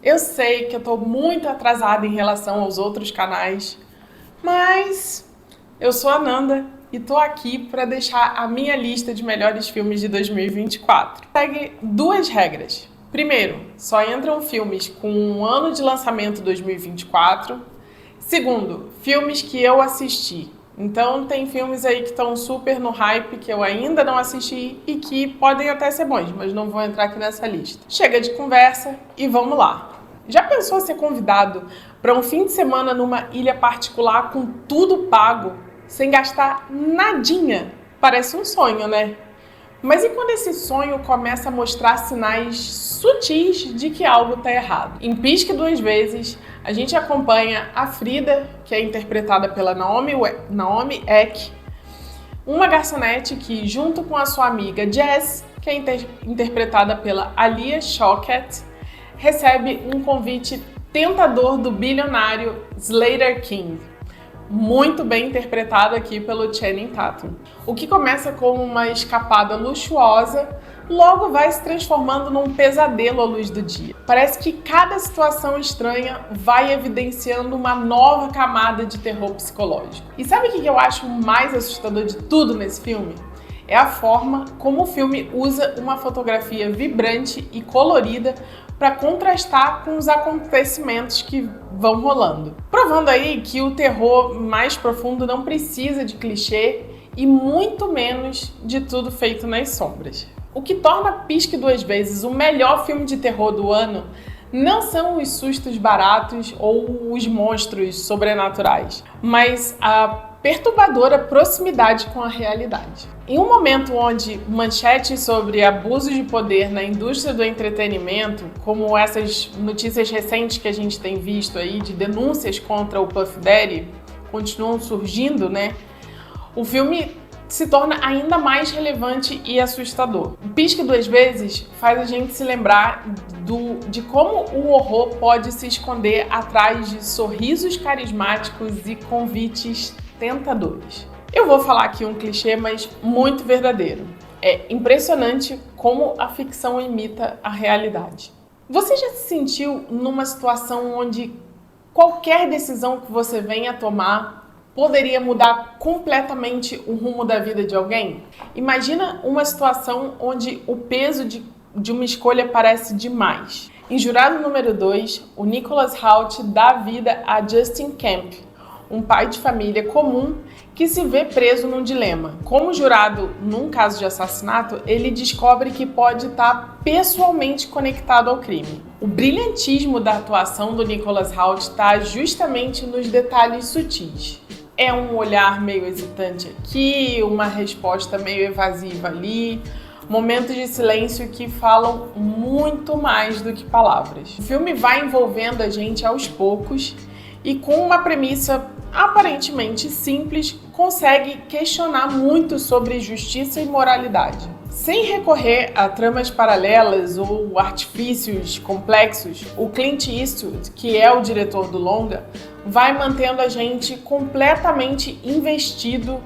Eu sei que eu tô muito atrasada em relação aos outros canais, mas eu sou a Nanda e tô aqui para deixar a minha lista de melhores filmes de 2024. Segue duas regras. Primeiro, só entram filmes com um ano de lançamento 2024. Segundo, filmes que eu assisti. Então tem filmes aí que estão super no hype que eu ainda não assisti e que podem até ser bons, mas não vou entrar aqui nessa lista. Chega de conversa e vamos lá. Já pensou ser convidado para um fim de semana numa ilha particular com tudo pago, sem gastar nadinha? Parece um sonho, né? Mas e quando esse sonho começa a mostrar sinais sutis de que algo está errado? Em Pisque Duas Vezes, a gente acompanha a Frida, que é interpretada pela Naomi Eck, uma garçonete que, junto com a sua amiga Jess, que é interpretada pela Alia Shawkat, recebe um convite tentador do bilionário Slater King, muito bem interpretado aqui pelo Channing Tatum. O que começa como uma escapada luxuosa, logo vai se transformando num pesadelo à luz do dia. Parece que cada situação estranha vai evidenciando uma nova camada de terror psicológico. E sabe o que eu acho mais assustador de tudo nesse filme? É a forma como o filme usa uma fotografia vibrante e colorida para contrastar com os acontecimentos que vão rolando. Provando aí que o terror mais profundo não precisa de clichê e muito menos de tudo feito nas sombras. O que torna Pisque Duas Vezes o melhor filme de terror do ano não são os sustos baratos ou os monstros sobrenaturais, mas a perturbadora proximidade com a realidade. Em um momento onde manchetes sobre abuso de poder na indústria do entretenimento, como essas notícias recentes que a gente tem visto aí de denúncias contra o Puff Daddy, continuam surgindo, né? O filme se torna ainda mais relevante e assustador. O Pisque Duas Vezes faz a gente se lembrar de como o horror pode se esconder atrás de sorrisos carismáticos e convites tentadores. Eu vou falar aqui um clichê, mas muito verdadeiro. É impressionante como a ficção imita a realidade. Você já se sentiu numa situação onde qualquer decisão que você venha a tomar poderia mudar completamente o rumo da vida de alguém? Imagina uma situação onde o peso de uma escolha parece demais. Em Jurado número 2, o Nicholas Hoult dá vida a Justin Camp, um pai de família comum que se vê preso num dilema. Como jurado num caso de assassinato, ele descobre que pode estar pessoalmente conectado ao crime. O brilhantismo da atuação do Nicholas Hoult está justamente nos detalhes sutis. É um olhar meio hesitante aqui, uma resposta meio evasiva ali, momentos de silêncio que falam muito mais do que palavras. O filme vai envolvendo a gente aos poucos e, com uma premissa aparentemente simples, consegue questionar muito sobre justiça e moralidade. Sem recorrer a tramas paralelas ou artifícios complexos, o Clint Eastwood, que é o diretor do longa, vai mantendo a gente completamente investido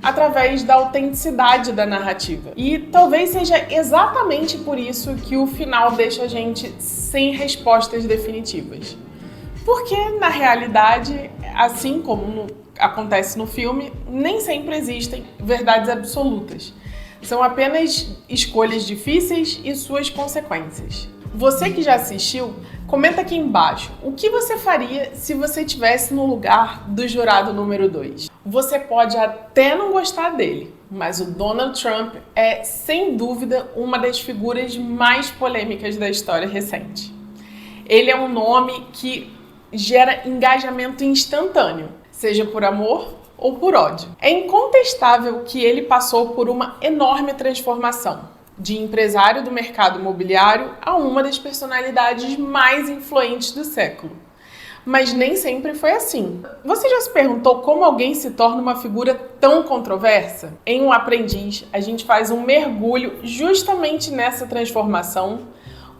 através da autenticidade da narrativa. E talvez seja exatamente por isso que o final deixa a gente sem respostas definitivas. Porque, na realidade, assim como acontece no filme, nem sempre existem verdades absolutas. São apenas escolhas difíceis e suas consequências. Você que já assistiu, comenta aqui embaixo o que você faria se você estivesse no lugar do jurado número 2. Você pode até não gostar dele, mas o Donald Trump é, sem dúvida, uma das figuras mais polêmicas da história recente. Ele é um nome que gera engajamento instantâneo, seja por amor ou por ódio. É incontestável que ele passou por uma enorme transformação, de empresário do mercado imobiliário a uma das personalidades mais influentes do século. Mas nem sempre foi assim. Você já se perguntou como alguém se torna uma figura tão controversa? Em Um Aprendiz, a gente faz um mergulho justamente nessa transformação,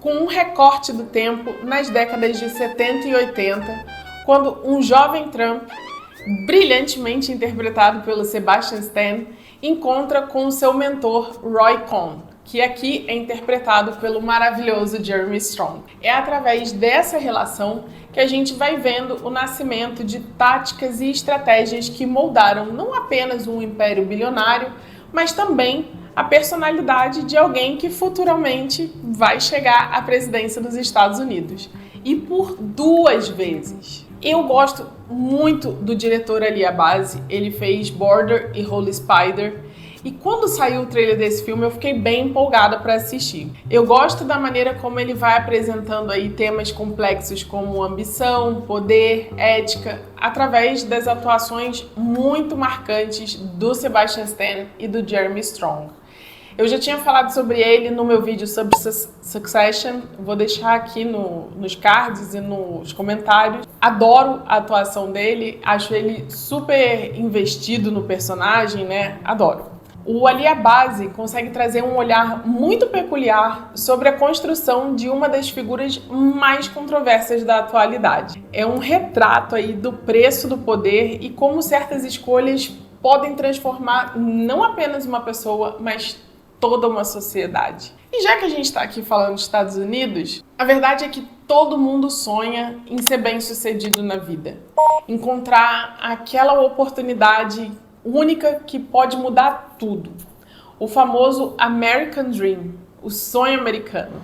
com um recorte do tempo nas décadas de 70 e 80, quando um jovem Trump, brilhantemente interpretado pelo Sebastian Stan, encontra com seu mentor Roy Cohn, que aqui é interpretado pelo maravilhoso Jeremy Strong. É através dessa relação que a gente vai vendo o nascimento de táticas e estratégias que moldaram não apenas um império bilionário, mas também a personalidade de alguém que futuramente vai chegar à presidência dos Estados Unidos. E por 2 vezes. Eu gosto muito do diretor Ali Abbasi, ele fez Border e Holy Spider, e quando saiu o trailer desse filme eu fiquei bem empolgada para assistir. Eu gosto da maneira como ele vai apresentando aí temas complexos como ambição, poder, ética, através das atuações muito marcantes do Sebastian Stan e do Jeremy Strong. Eu já tinha falado sobre ele no meu vídeo sobre Succession, vou deixar aqui nos cards e nos comentários. Adoro a atuação dele, acho ele super investido no personagem, né? Adoro. O Ali Abbasi consegue trazer um olhar muito peculiar sobre a construção de uma das figuras mais controversas da atualidade. É um retrato aí do preço do poder e como certas escolhas podem transformar não apenas uma pessoa, mas toda uma sociedade. E já que a gente está aqui falando dos Estados Unidos, a verdade é que todo mundo sonha em ser bem-sucedido na vida. Encontrar aquela oportunidade única que pode mudar tudo. O famoso American Dream, o sonho americano.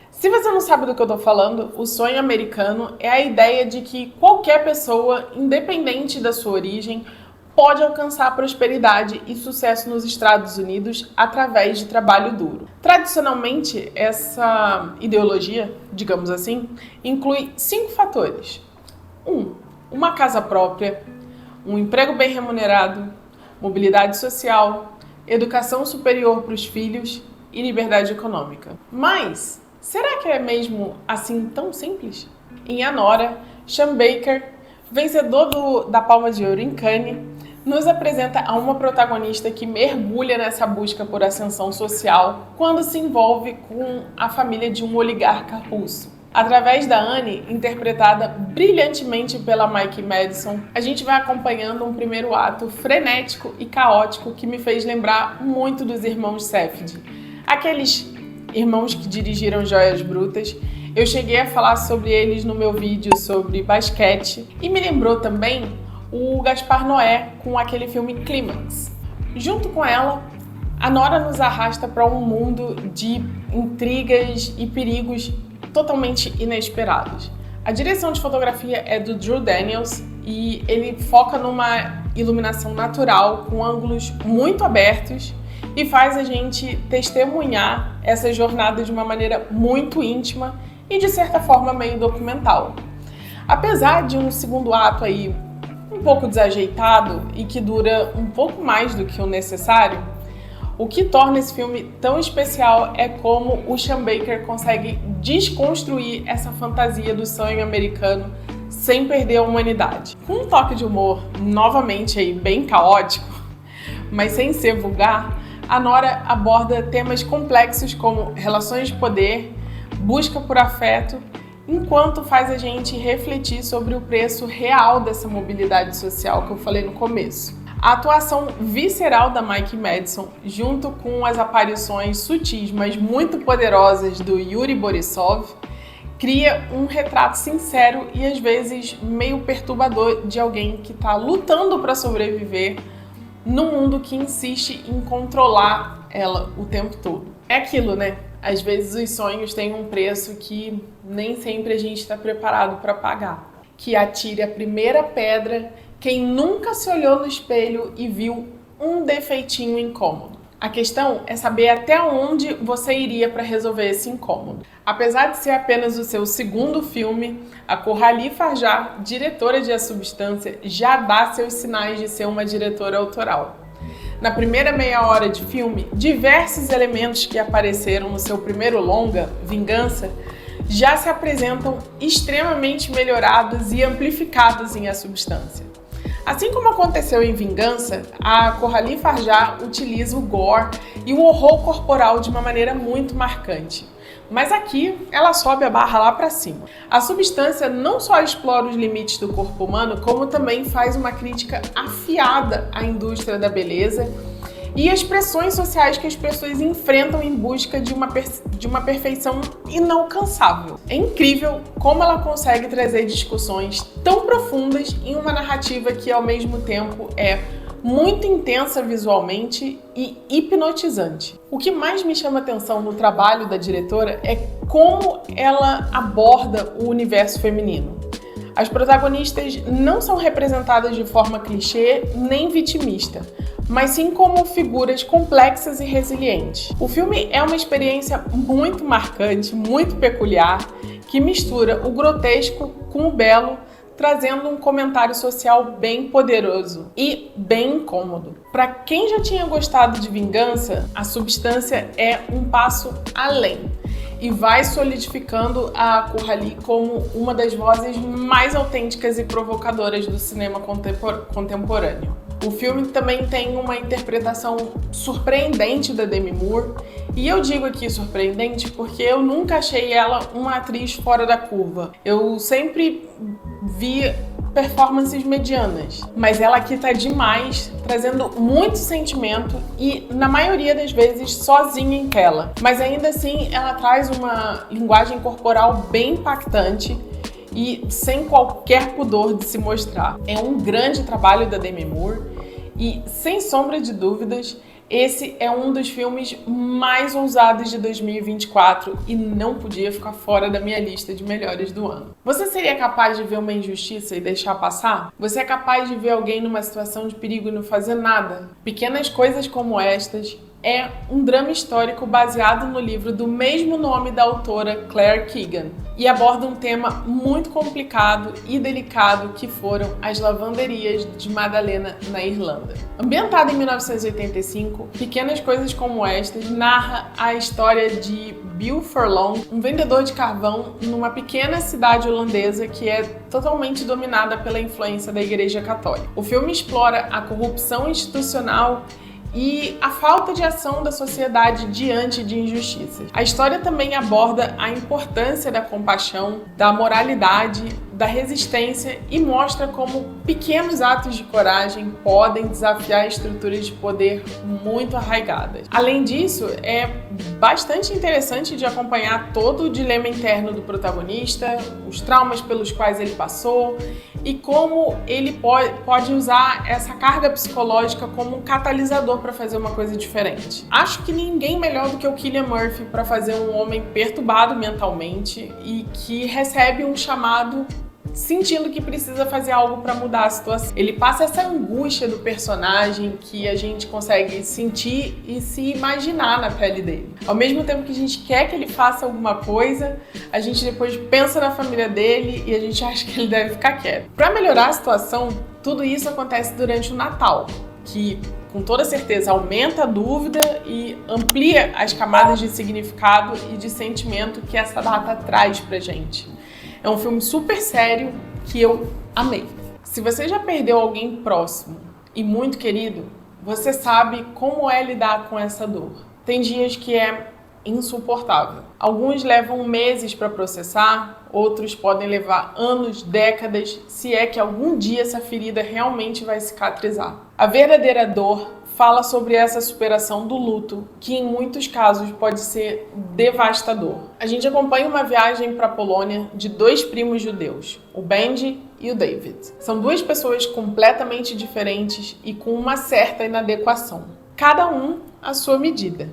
Se você não sabe do que eu tô falando, o sonho americano é a ideia de que qualquer pessoa, independente da sua origem, pode alcançar prosperidade e sucesso nos Estados Unidos através de trabalho duro. Tradicionalmente, essa ideologia, digamos assim, inclui 5 fatores. 1. Uma casa própria, um emprego bem remunerado, mobilidade social, educação superior para os filhos e liberdade econômica. Mas, será que é mesmo assim tão simples? Em Anora, Sean Baker, vencedor da Palma de Ouro em Cannes, nos apresenta a uma protagonista que mergulha nessa busca por ascensão social quando se envolve com a família de um oligarca russo. Através da Annie, interpretada brilhantemente pela Mikey Madison, a gente vai acompanhando um primeiro ato frenético e caótico que me fez lembrar muito dos irmãos Safdie, aqueles irmãos que dirigiram Joias Brutas. Eu cheguei a falar sobre eles no meu vídeo sobre basquete e me lembrou também o Gaspar Noé com aquele filme Clímax. Junto com ela, a Nora nos arrasta para um mundo de intrigas e perigos totalmente inesperados. A direção de fotografia é do Drew Daniels e ele foca numa iluminação natural com ângulos muito abertos e faz a gente testemunhar essa jornada de uma maneira muito íntima e de certa forma meio documental. Apesar de um segundo ato aí um pouco desajeitado e que dura um pouco mais do que o necessário, o que torna esse filme tão especial é como o Sean Baker consegue desconstruir essa fantasia do sonho americano sem perder a humanidade. Com um toque de humor novamente aí bem caótico, mas sem ser vulgar, a Nora aborda temas complexos como relações de poder, busca por afeto, enquanto faz a gente refletir sobre o preço real dessa mobilidade social que eu falei no começo. A atuação visceral da Mikey Madison, junto com as aparições sutis, mas muito poderosas do Yuri Borisov, cria um retrato sincero e às vezes meio perturbador de alguém que está lutando para sobreviver num mundo que insiste em controlar ela o tempo todo. É aquilo, né? Às vezes os sonhos têm um preço que nem sempre a gente está preparado para pagar. Que atire a primeira pedra quem nunca se olhou no espelho e viu um defeitinho incômodo. A questão é saber até onde você iria para resolver esse incômodo. Apesar de ser apenas o seu segundo filme, a Coralie Farjat, diretora de A Substância, já dá seus sinais de ser uma diretora autoral. Na primeira meia hora de filme, diversos elementos que apareceram no seu primeiro longa, Vingança, já se apresentam extremamente melhorados e amplificados em A Substância. Assim como aconteceu em Vingança, a Coralie Farjat utiliza o gore e o horror corporal de uma maneira muito marcante. Mas aqui, ela sobe a barra lá para cima. A Substância não só explora os limites do corpo humano, como também faz uma crítica afiada à indústria da beleza e as pressões sociais que as pessoas enfrentam em busca de uma perfeição inalcançável. É incrível como ela consegue trazer discussões tão profundas em uma narrativa que, ao mesmo tempo, é muito intensa visualmente e hipnotizante. O que mais me chama atenção no trabalho da diretora é como ela aborda o universo feminino. As protagonistas não são representadas de forma clichê nem vitimista, mas sim como figuras complexas e resilientes. O filme é uma experiência muito marcante, muito peculiar, que mistura o grotesco com o belo, trazendo um comentário social bem poderoso e bem incômodo. Para quem já tinha gostado de Vingança, a Substância é um passo além e vai solidificando a Kourali como uma das vozes mais autênticas e provocadoras do cinema contemporâneo. O filme também tem uma interpretação surpreendente da Demi Moore, e eu digo aqui surpreendente porque eu nunca achei ela uma atriz fora da curva. Eu sempre vi performances medianas, mas ela aqui tá demais, trazendo muito sentimento e, na maioria das vezes, sozinha em tela. Mas ainda assim, ela traz uma linguagem corporal bem impactante e sem qualquer pudor de se mostrar. É um grande trabalho da Demi Moore e, sem sombra de dúvidas, esse é um dos filmes mais ousados de 2024 e não podia ficar fora da minha lista de melhores do ano. Você seria capaz de ver uma injustiça e deixar passar? Você é capaz de ver alguém numa situação de perigo e não fazer nada? Pequenas Coisas Como Estas é um drama histórico baseado no livro do mesmo nome da autora Claire Keegan e aborda um tema muito complicado e delicado que foram as lavanderias de Madalena, na Irlanda. Ambientada em 1985, Pequenas Coisas Como Estas narra a história de Bill Furlong, um vendedor de carvão numa pequena cidade holandesa que é totalmente dominada pela influência da Igreja Católica. O filme explora a corrupção institucional e a falta de ação da sociedade diante de injustiças. A história também aborda a importância da compaixão, da moralidade, da resistência e mostra como pequenos atos de coragem podem desafiar estruturas de poder muito arraigadas. Além disso, é bastante interessante de acompanhar todo o dilema interno do protagonista, os traumas pelos quais ele passou e como ele pode usar essa carga psicológica como um catalisador para fazer uma coisa diferente. Acho que ninguém melhor do que o Cillian Murphy para fazer um homem perturbado mentalmente e que recebe um chamado sentindo que precisa fazer algo para mudar a situação. Ele passa essa angústia do personagem que a gente consegue sentir e se imaginar na pele dele. Ao mesmo tempo que a gente quer que ele faça alguma coisa, a gente depois pensa na família dele e a gente acha que ele deve ficar quieto. Para melhorar a situação, tudo isso acontece durante o Natal, que com toda certeza aumenta a dúvida e amplia as camadas de significado e de sentimento que essa data traz pra gente. É um filme super sério que eu amei. Se você já perdeu alguém próximo e muito querido, você sabe como é lidar com essa dor. Tem dias que é insuportável. Alguns levam meses para processar, outros podem levar anos, décadas, se é que algum dia essa ferida realmente vai cicatrizar. A verdadeira dor fala sobre essa superação do luto, que em muitos casos pode ser devastador. A gente acompanha uma viagem para a Polônia de dois primos judeus, o Benji e o David. São duas pessoas completamente diferentes e com uma certa inadequação, cada um à sua medida.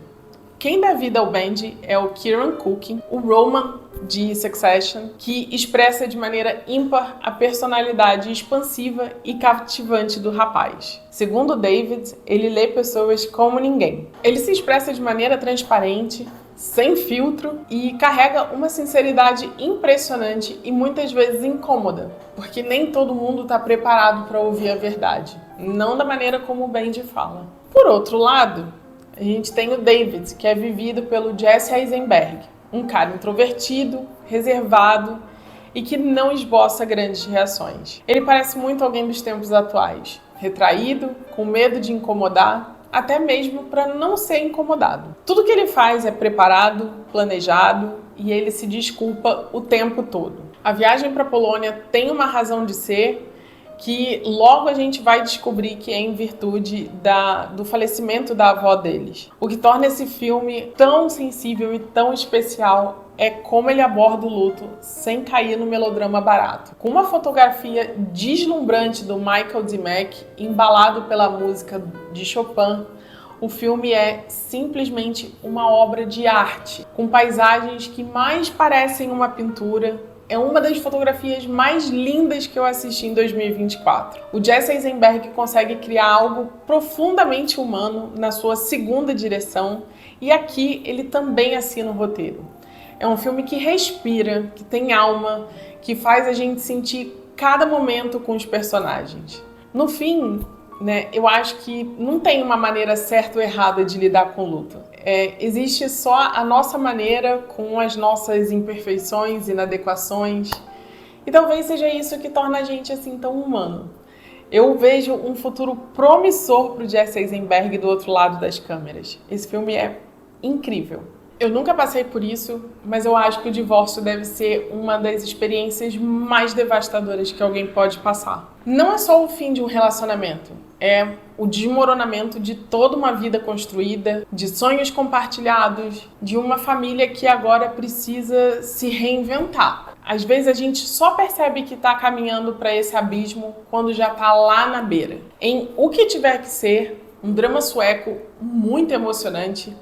Quem dá vida ao Benji é o Kieran Culkin, o Roman de Succession, que expressa de maneira ímpar a personalidade expansiva e cativante do rapaz. Segundo David, ele lê pessoas como ninguém. Ele se expressa de maneira transparente, sem filtro e carrega uma sinceridade impressionante e muitas vezes incômoda, porque nem todo mundo está preparado para ouvir a verdade, não da maneira como o Benji fala. Por outro lado, a gente tem o David, que é vivido pelo Jesse Eisenberg, um cara introvertido, reservado e que não esboça grandes reações. Ele parece muito alguém dos tempos atuais, retraído, com medo de incomodar, até mesmo para não ser incomodado. Tudo que ele faz é preparado, planejado e ele se desculpa o tempo todo. A viagem para a Polônia tem uma razão de ser que logo a gente vai descobrir que é em virtude do falecimento da avó deles. O que torna esse filme tão sensível e tão especial é como ele aborda o luto sem cair no melodrama barato. Com uma fotografia deslumbrante do Michael Demack, embalado pela música de Chopin, o filme é simplesmente uma obra de arte, com paisagens que mais parecem uma pintura. É uma das fotografias mais lindas que eu assisti em 2024. O Jesse Eisenberg consegue criar algo profundamente humano na sua segunda direção, e aqui ele também assina o roteiro. É um filme que respira, que tem alma, que faz a gente sentir cada momento com os personagens. No fim, eu acho que não tem uma maneira certa ou errada de lidar com o luto. Existe só a nossa maneira, com as nossas imperfeições, inadequações. E talvez seja isso que torna a gente assim tão humano. Eu vejo um futuro promissor para o Jesse Eisenberg do outro lado das câmeras. Esse filme é incrível. Eu nunca passei por isso, mas eu acho que o divórcio deve ser uma das experiências mais devastadoras que alguém pode passar. Não é só o fim de um relacionamento, é o desmoronamento de toda uma vida construída, de sonhos compartilhados, de uma família que agora precisa se reinventar. Às vezes a gente só percebe que está caminhando para esse abismo quando já está lá na beira. Em O Que Tiver Que Ser, um drama sueco muito emocionante,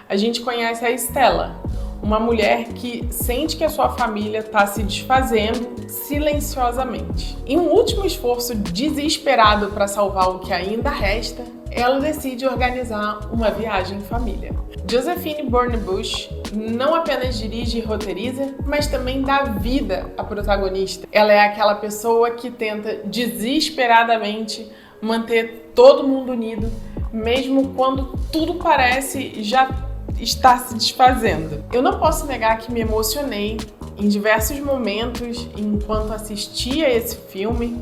a gente conhece a Stella, uma mulher que sente que a sua família está se desfazendo silenciosamente. Em um último esforço desesperado para salvar o que ainda resta, ela decide organizar uma viagem em família. Josephine Bornebusch não apenas dirige e roteiriza, mas também dá vida à protagonista. Ela é aquela pessoa que tenta desesperadamente manter todo mundo unido, mesmo quando tudo parece já está se desfazendo. Eu não posso negar que me emocionei em diversos momentos enquanto assistia esse filme,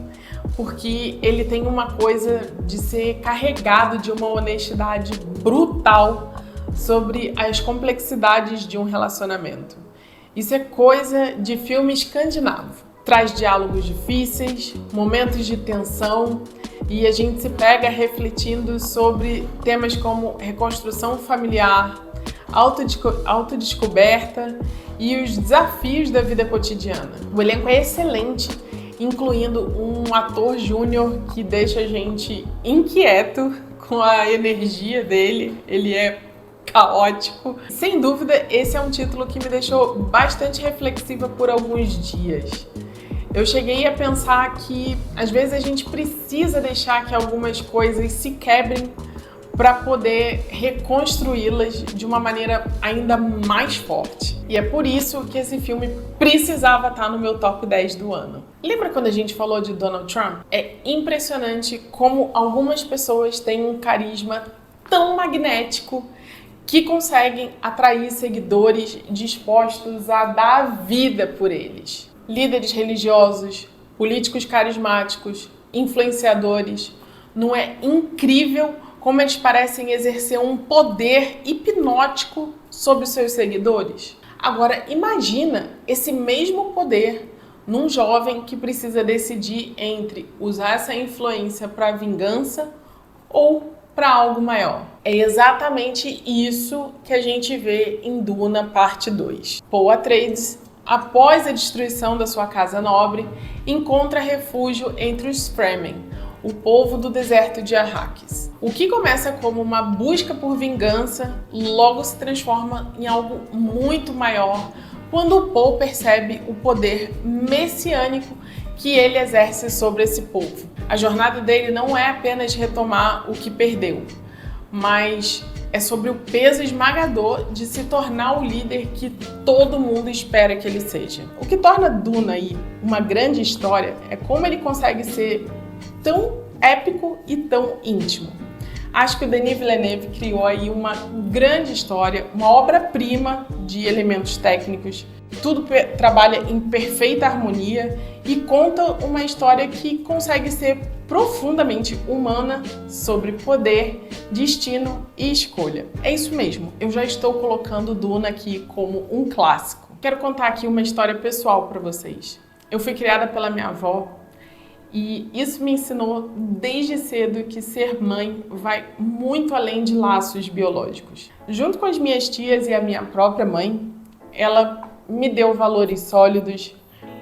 porque ele tem uma coisa de ser carregado de uma honestidade brutal sobre as complexidades de um relacionamento. Isso é coisa de filme escandinavo. Traz diálogos difíceis, momentos de tensão, e a gente se pega refletindo sobre temas como reconstrução familiar, autodescoberta e os desafios da vida cotidiana. O elenco é excelente, incluindo um ator júnior que deixa a gente inquieto com a energia dele. Ele é caótico. Sem dúvida, esse é um título que me deixou bastante reflexiva por alguns dias. Eu cheguei a pensar que às vezes a gente precisa deixar que algumas coisas se quebrem para poder reconstruí-las de uma maneira ainda mais forte. E é por isso que esse filme precisava estar no meu top 10 do ano. Lembra quando a gente falou de Donald Trump? É impressionante como algumas pessoas têm um carisma tão magnético que conseguem atrair seguidores dispostos a dar a vida por eles. Líderes religiosos, políticos carismáticos, influenciadores. Não é incrível como eles parecem exercer um poder hipnótico sobre os seus seguidores? Agora, imagina esse mesmo poder num jovem que precisa decidir entre usar essa influência para vingança ou para algo maior. É exatamente isso que a gente vê em Duna Parte 2. Paul Atreides, após a destruição da sua casa nobre, encontra refúgio entre os Fremen, o povo do deserto de Arrakis. O que começa como uma busca por vingança, logo se transforma em algo muito maior quando o Paul percebe o poder messiânico que ele exerce sobre esse povo. A jornada dele não é apenas retomar o que perdeu, mas é sobre o peso esmagador de se tornar o líder que todo mundo espera que ele seja. O que torna Duna aí uma grande história é como ele consegue ser tão épico e tão íntimo. Acho que o Denis Villeneuve criou aí uma grande história, uma obra-prima de elementos técnicos. Tudo trabalha em perfeita harmonia e conta uma história que consegue ser profundamente humana sobre poder, destino e escolha. É isso mesmo, eu já estou colocando Duna aqui como um clássico. Quero contar aqui uma história pessoal para vocês. Eu fui criada pela minha avó E isso me ensinou desde cedo que ser mãe vai muito além de laços biológicos. Junto com as minhas tias e a minha própria mãe, ela me deu valores sólidos,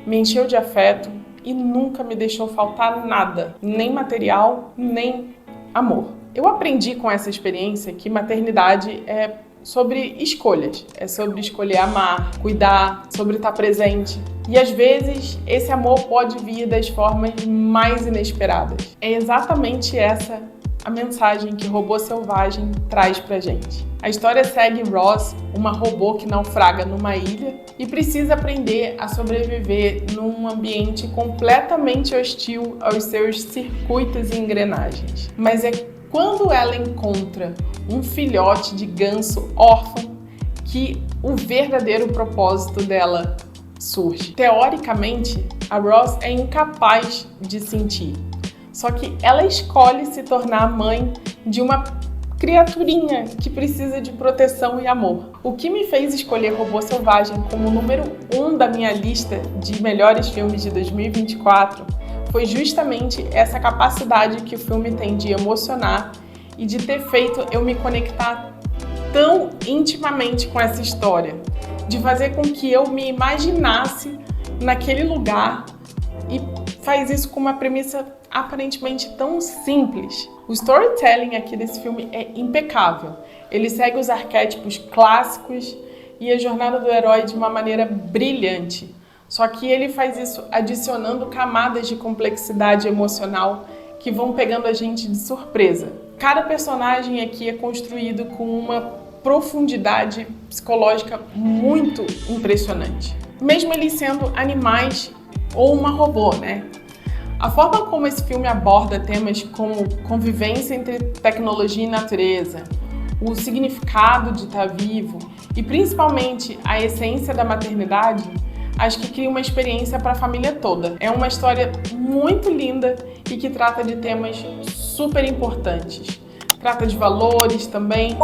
me encheu de afeto e nunca me deixou faltar nada, nem material, nem amor. Eu aprendi com essa experiência que maternidade é sobre escolhas, é sobre escolher amar, cuidar, sobre estar presente. E às vezes esse amor pode vir das formas mais inesperadas. É exatamente essa a mensagem que Robô Selvagem traz pra gente. A história segue Roz, uma robô que naufraga numa ilha e precisa aprender a sobreviver num ambiente completamente hostil aos seus circuitos e engrenagens. Mas é quando ela encontra um filhote de ganso órfão que o verdadeiro propósito dela surge. Teoricamente, a Roz é incapaz de sentir, só que ela escolhe se tornar mãe de uma criaturinha que precisa de proteção e amor. O que me fez escolher Robô Selvagem como número 1 da minha lista de melhores filmes de 2024 foi justamente essa capacidade que o filme tem de emocionar e de ter feito eu me conectar tão intimamente com essa história, de fazer com que eu me imaginasse naquele lugar, e faz isso com uma premissa aparentemente tão simples. O storytelling aqui desse filme é impecável. Ele segue os arquétipos clássicos e a jornada do herói de uma maneira brilhante. Só que ele faz isso adicionando camadas de complexidade emocional que vão pegando a gente de surpresa. Cada personagem aqui é construído com uma profundidade psicológica muito impressionante. Mesmo eles sendo animais ou uma robô, né? A forma como esse filme aborda temas como convivência entre tecnologia e natureza, o significado de estar vivo e principalmente a essência da maternidade, acho que cria uma experiência para a família toda. É uma história muito linda e que trata de temas super importantes. Trata de valores também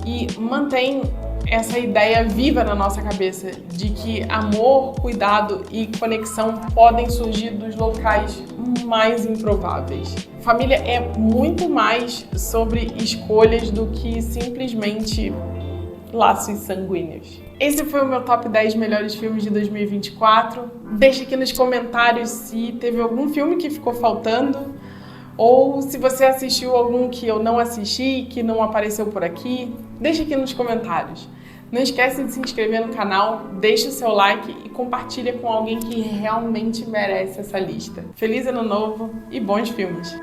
e mantém essa ideia viva na nossa cabeça de que amor, cuidado e conexão podem surgir dos locais mais improváveis. Família é muito mais sobre escolhas do que simplesmente laços sanguíneos. Esse foi o meu top 10 melhores filmes de 2024. Deixe aqui nos comentários se teve algum filme que ficou faltando ou se você assistiu algum que eu não assisti, que não apareceu por aqui. Deixe aqui nos comentários. Não esquece de se inscrever no canal, deixe o seu like e compartilha com alguém que realmente merece essa lista. Feliz Ano Novo e bons filmes!